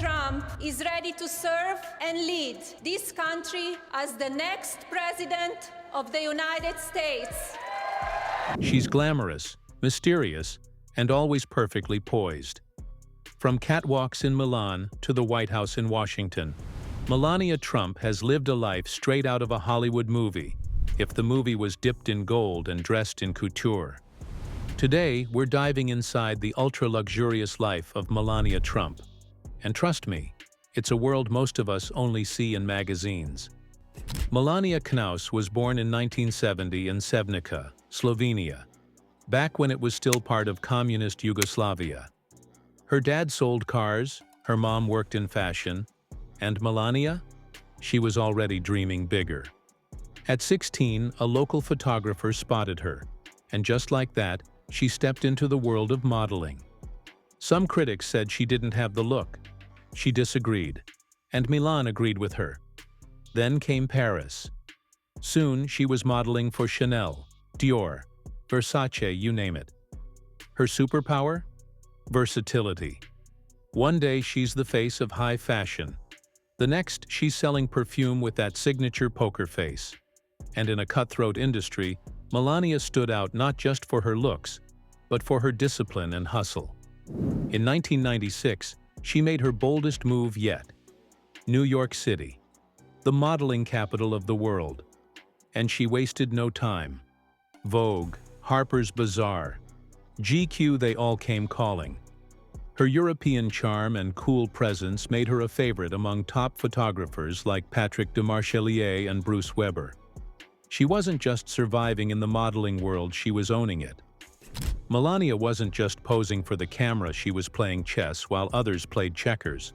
Trump is ready to serve and lead this country as the next President of the United States. She's glamorous, mysterious, and always perfectly poised. From catwalks in Milan to the White House in Washington, Melania Trump has lived a life straight out of a Hollywood movie, if the movie was dipped in gold and dressed in couture. Today, we're diving inside the ultra-luxurious life of Melania Trump. And trust me, it's a world most of us only see in magazines. Melania Knaus was born in 1970 in Sevnica, Slovenia, back when it was still part of communist Yugoslavia. Her dad sold cars, her mom worked in fashion, and Melania? She was already dreaming bigger. At 16, a local photographer spotted her, and just like that, she stepped into the world of modeling. Some critics said she didn't have the look. She disagreed, and Milan agreed with her. Then came Paris. Soon, she was modeling for Chanel, Dior, Versace, you name it. Her superpower? Versatility. One day she's the face of high fashion. The next, she's selling perfume with that signature poker face. And in a cutthroat industry, Melania stood out not just for her looks, but for her discipline and hustle. In 1996, she made her boldest move yet. New York City, the modeling capital of the world. And she wasted no time. Vogue, Harper's Bazaar, GQ, they all came calling. Her European charm and cool presence made her a favorite among top photographers like Patrick de Marchelier and Bruce Weber. She wasn't just surviving in the modeling world, she was owning it. Melania wasn't just posing for the camera, she was playing chess while others played checkers.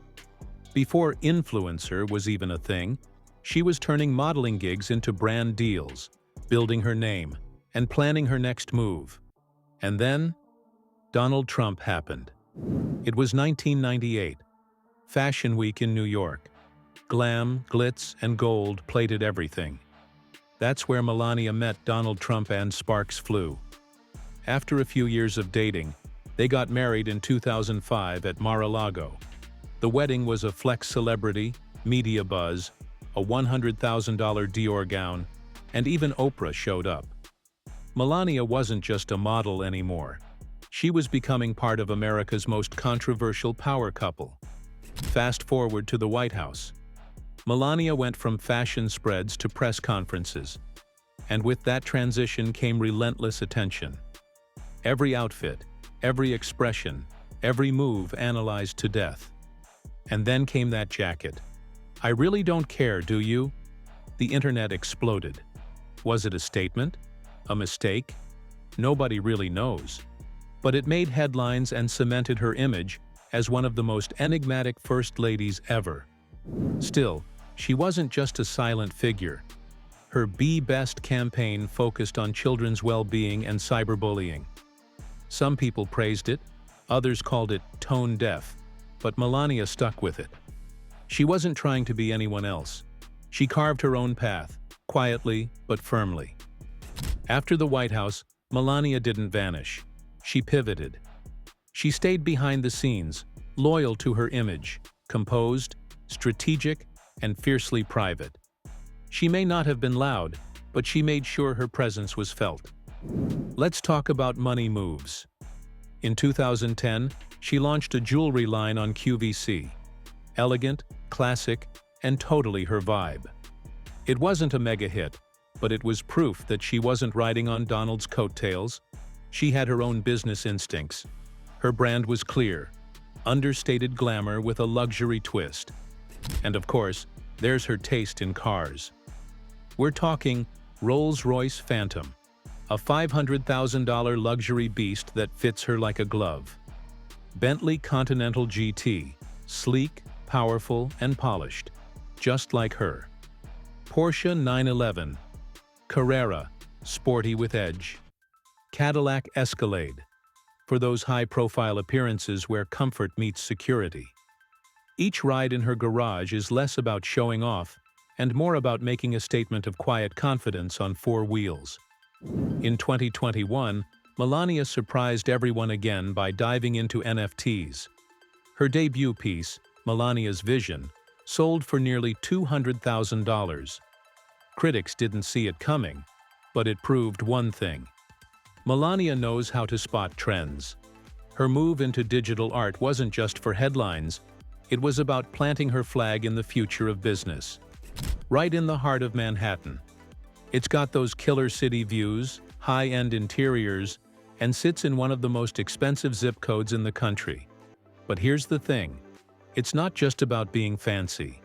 Before influencer was even a thing, she was turning modeling gigs into brand deals, building her name, and planning her next move. And then, Donald Trump happened. It was 1998, Fashion Week in New York. Glam, glitz, and gold plated everything. That's where Melania met Donald Trump and sparks flew. After a few years of dating, they got married in 2005 at Mar-a-Lago. The wedding was a flex celebrity, media buzz, a $100,000 Dior gown, and even Oprah showed up. Melania wasn't just a model anymore. She was becoming part of America's most controversial power couple. Fast forward to the White House. Melania went from fashion spreads to press conferences. And with that transition came relentless attention. Every outfit, every expression, every move analyzed to death. And then came that jacket. "I really don't care, do you?" The internet exploded. Was it a statement? A mistake? Nobody really knows. But it made headlines and cemented her image as one of the most enigmatic first ladies ever. Still, she wasn't just a silent figure. Her Be Best campaign focused on children's well-being and cyberbullying. Some people praised it, others called it tone deaf, but Melania stuck with it. She wasn't trying to be anyone else. She carved her own path, quietly but firmly. After the White House, Melania didn't vanish. She pivoted. She stayed behind the scenes, loyal to her image, composed, strategic, and fiercely private. She may not have been loud, but she made sure her presence was felt. Let's talk about money moves. In 2010, she launched a jewelry line on QVC. Elegant, classic, and totally her vibe. It wasn't a mega hit, but it was proof that she wasn't riding on Donald's coattails. She had her own business instincts. Her brand was clear, understated glamour with a luxury twist. And of course, there's her taste in cars. We're talking Rolls-Royce Phantom, a $500,000 luxury beast that fits her like a glove. Bentley Continental GT, sleek, powerful, and polished, just like her. Porsche 911, Carrera, sporty with edge. Cadillac Escalade, for those high-profile appearances where comfort meets security. Each ride in her garage is less about showing off and more about making a statement of quiet confidence on four wheels. In 2021, Melania surprised everyone again by diving into NFTs. Her debut piece, Melania's vision, sold for nearly $200,000. Critics didn't see it coming, but it proved one thing. Melania knows how to spot trends. Her move into digital art wasn't just for headlines, it was about planting her flag in the future of business. Right in the heart of Manhattan. It's got those killer city views, high-end interiors, and sits in one of the most expensive zip codes in the country. But here's the thing, it's not just about being fancy.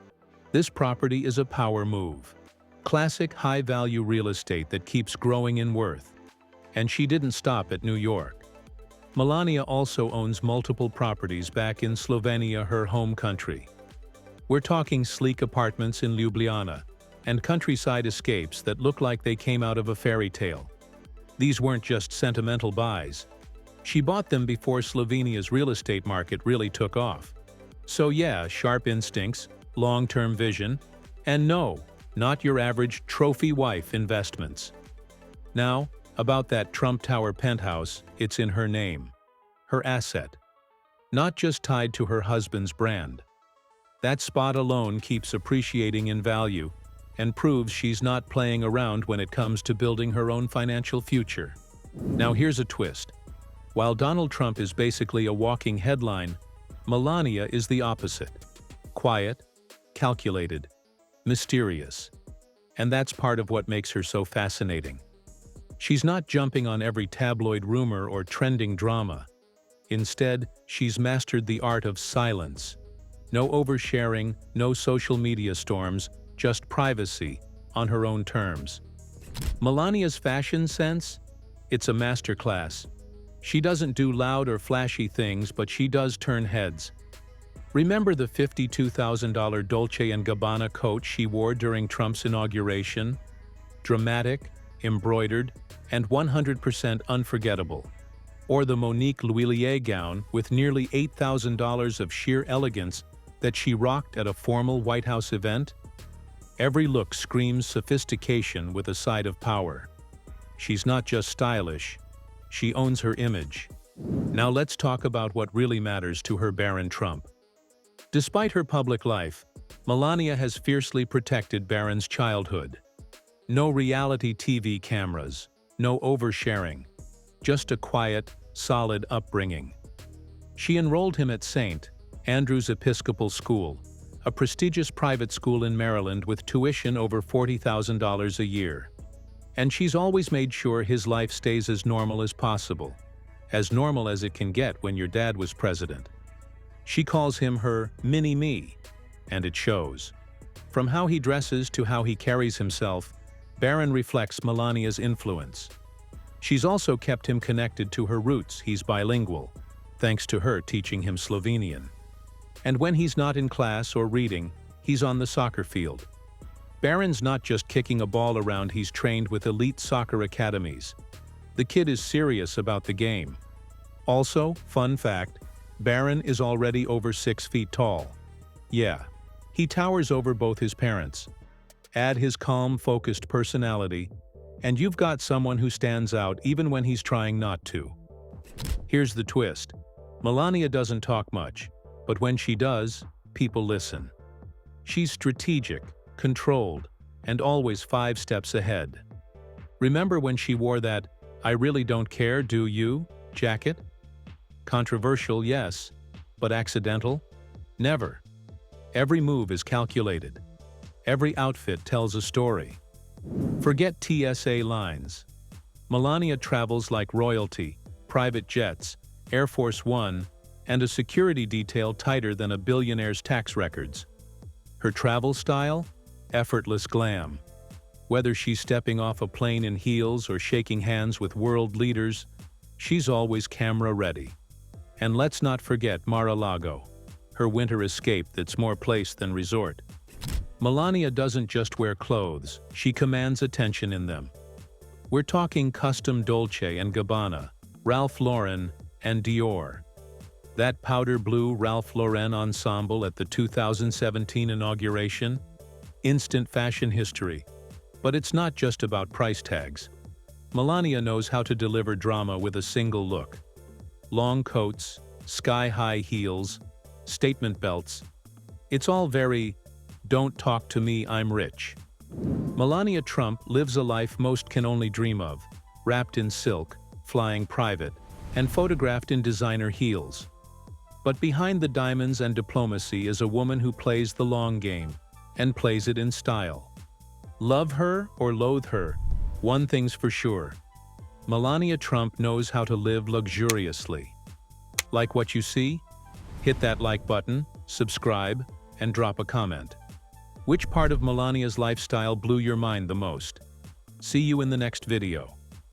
This property is a power move. Classic high-value real estate that keeps growing in worth. And she didn't stop at New York. Melania also owns multiple properties back in Slovenia, her home country. We're talking sleek apartments in Ljubljana and countryside escapes that look like they came out of a fairy tale. These weren't just sentimental buys. She bought them before Slovenia's real estate market really took off. So yeah, sharp instincts, long-term vision, and no, not your average trophy wife investments. Now, about that Trump Tower penthouse, it's in her name. Her asset. Not just tied to her husband's brand. That spot alone keeps appreciating in value and proves she's not playing around when it comes to building her own financial future. Now here's a twist. While Donald Trump is basically a walking headline, Melania is the opposite. Quiet, calculated, mysterious. And that's part of what makes her so fascinating. She's not jumping on every tabloid rumor or trending drama. Instead, she's mastered the art of silence. No oversharing, no social media storms, just privacy, on her own terms. Melania's fashion sense? It's a masterclass. She doesn't do loud or flashy things, but she does turn heads. Remember the $52,000 Dolce & Gabbana coat she wore during Trump's inauguration? Dramatic, embroidered, and 100% unforgettable. Or the Monique Lhuillier gown with nearly $8,000 of sheer elegance that she rocked at a formal White House event? Every look screams sophistication with a side of power. She's not just stylish, she owns her image. Now let's talk about what really matters to her Baron Trump. Despite her public life, Melania has fiercely protected Baron's childhood. No reality TV cameras, no oversharing, just a quiet, solid upbringing. She enrolled him at St. Andrew's Episcopal School, a prestigious private school in Maryland with tuition over $40,000 a year. And she's always made sure his life stays as normal as possible, as normal as it can get when your dad was president. She calls him her mini-me, and it shows. From how he dresses to how he carries himself, Baron reflects Melania's influence. She's also kept him connected to her roots. He's bilingual, thanks to her teaching him Slovenian. And when he's not in class or reading, he's on the soccer field. Baron's not just kicking a ball around, he's trained with elite soccer academies. The kid is serious about the game. Also, fun fact, Baron is already over 6 feet tall. Yeah, he towers over both his parents. Add his calm, focused personality, and you've got someone who stands out even when he's trying not to. Here's the twist. Melania doesn't talk much, but when she does, people listen. She's strategic, controlled, and always 5 steps ahead. Remember when she wore that "I really don't care, do you?" jacket? Controversial, yes, but accidental? Never. Every move is calculated. Every outfit tells a story. Forget TSA lines. Melania travels like royalty, private jets, Air Force One, and a security detail tighter than a billionaire's tax records. Her travel style? Effortless glam. Whether she's stepping off a plane in heels or shaking hands with world leaders, she's always camera ready. And let's not forget Mar-a-Lago, her winter escape that's more place than resort. Melania doesn't just wear clothes, she commands attention in them. We're talking custom Dolce & Gabbana, Ralph Lauren, and Dior. That powder blue Ralph Lauren ensemble at the 2017 inauguration? Instant fashion history. But it's not just about price tags. Melania knows how to deliver drama with a single look. Long coats, sky-high heels, statement belts, It's all very, "Don't talk to me, I'm rich." Melania Trump lives a life most can only dream of, wrapped in silk, flying private, and photographed in designer heels. But behind the diamonds and diplomacy is a woman who plays the long game, and plays it in style. Love her or loathe her, one thing's for sure: Melania Trump knows how to live luxuriously. Like what you see? Hit that like button, subscribe, and drop a comment. Which part of Melania's lifestyle blew your mind the most? See you in the next video.